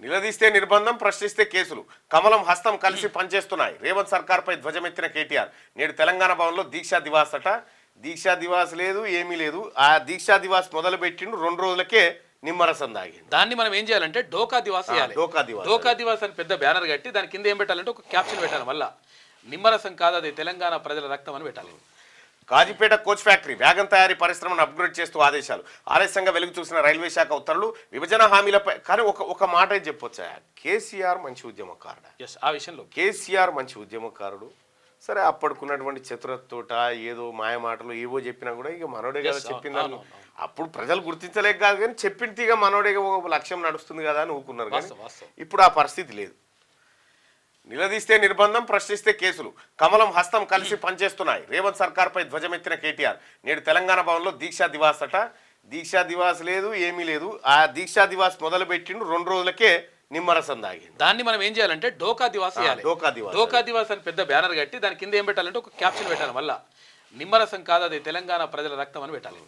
నిలదీస్తే నిర్బంధం, ప్రశ్నిస్తే కేసులు. కమలం హస్తం కలిసి పనిచేస్తున్నాయి. రేవంత్ సర్కార్పై ధ్వజమెత్తిన కేటీఆర్. నేడు తెలంగాణ భవన్లో దీక్షా దివాస్ అట. దీక్షా దివాస్ లేదు, ఏమీ లేదు. ఆ దీక్షా దివాస్ మొదలు పెట్టిండు, 2 రోజులకే నిమ్మరసం దాగింది. దాన్ని మనం ఏం చేయాలంటే డోకా దివాస్ చేయాలి. డోకా దివాస్ అని పెద్ద బ్యానర్ కట్టి దాని కింద ఏం పెట్టాలంటే ఒక క్యాప్షన్ పెట్టాలి. మళ్ళా నిమ్మరసం కాదు, అది తెలంగాణ ప్రజల రక్తం అని పెట్టాలి. కాజీపేట కోచ్ ఫ్యాక్టరీ వ్యాగన్ తయారీ పరిశ్రమను అప్గ్రేడ్ చేస్తూ ఆదేశాలు. ఆలస్యంగా వెలుగు చూసిన రైల్వే శాఖ ఉత్తర్వులు. విభజన హామీలపై కానీ ఒక మాట చెప్పొచ్చా, కేసీఆర్ మంచి ఉద్యమకారుడు. ఆ విషయంలో కేసీఆర్ మంచి ఉద్యమకారుడు. సరే, అప్పటికున్నటువంటి చతురతోట ఏదో మాయ మాటలు ఏవో చెప్పినా కూడా ఇక మనోడే కదా చెప్పిందని అప్పుడు ప్రజలు గుర్తించలేక కాదు, కానీ చెప్పింది మనోడే ఒక లక్ష్యం నడుస్తుంది కదా అని ఊకున్నారు. కానీ ఇప్పుడు ఆ పరిస్థితి లేదు. నిలదీస్తే నిర్బంధం, ప్రశ్నిస్తే కేసులు. కమలం హస్తం కలిసి పనిచేస్తున్నాయి. రేవంత్ సర్కార్పై ధ్వజమెత్తిన కేటీఆర్. నేడు తెలంగాణ భవన్లో దీక్షా దివాస్ అట. దీక్షా దివాస్ లేదు, ఏమీ లేదు. ఆ దీక్షా దివాస్ మొదలు పెట్టిండు, 2 రోజులకే నిమ్మరసం దాగింది. దాన్ని మనం ఏం చేయాలంటే డోకా దివాస్ చేయాలి. డోకా దివాస్ అని పెద్ద బ్యానర్ కట్టి దాని కింద ఏం పెట్టాలంటే ఒక క్యాప్షన్ పెట్టాలి. మళ్ళా నిమ్మరసం కాదు, అది తెలంగాణ ప్రజల రక్తం అని పెట్టాలి.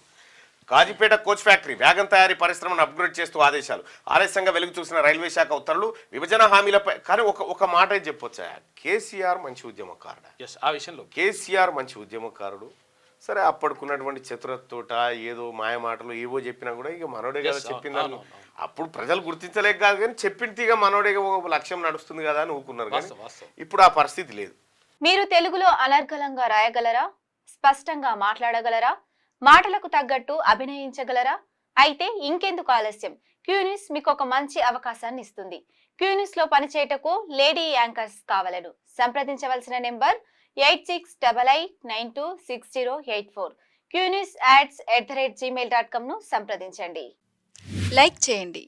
కాజీపేట కోచ్ ఫ్యాక్టరీ వ్యాగన్ తయారీ పరిశ్రమను అప్గ్రేడ్ చేస్తూ ఆదేశాలు. ఆలస్యంగా వెలుగు చూసిన రైల్వే శాఖ ఉత్తర్వులు. విభజన హామీలపై కానీ ఒక మాట చెప్పొచ్చా, కేసీఆర్ మంచి ఉద్యమకారుడు. ఆ విషయంలో కేసీఆర్ మంచి ఉద్యమకారుడు. సరే, అప్పటికున్నటువంటి చతురతోట ఏదో మాయ మాటలు ఏవో చెప్పినా కూడా ఇక మనోడే కదా చెప్పిందని అప్పుడు ప్రజలు గుర్తించలేక కాదు, కానీ చెప్పింది ఇక మనోడే ఒక లక్ష్యం నడుస్తుంది కదా అని ఊకున్నారు. కానీ ఇప్పుడు ఆ పరిస్థితి లేదు. మీరు తెలుగులో అనర్గళంగా రాయగలరా? స్పష్టంగా మాట్లాడగలరా? మాటలకు తగ్గట్టు అభినయించగలరా? అయితే ఇంకెందుకు ఆలస్యం? క్యూన్యూస్ మీకు ఒక మంచి అవకాశాన్ని ఇస్తుంది. క్యూన్యూస్ లో పనిచేయటకు లేడీ యాంకర్స్ కావలను. సంప్రదించవలసిన నెంబర్ 8688926084. qnewsads@gmail.com ను సంప్రదించండి. లైక్ చేయండి.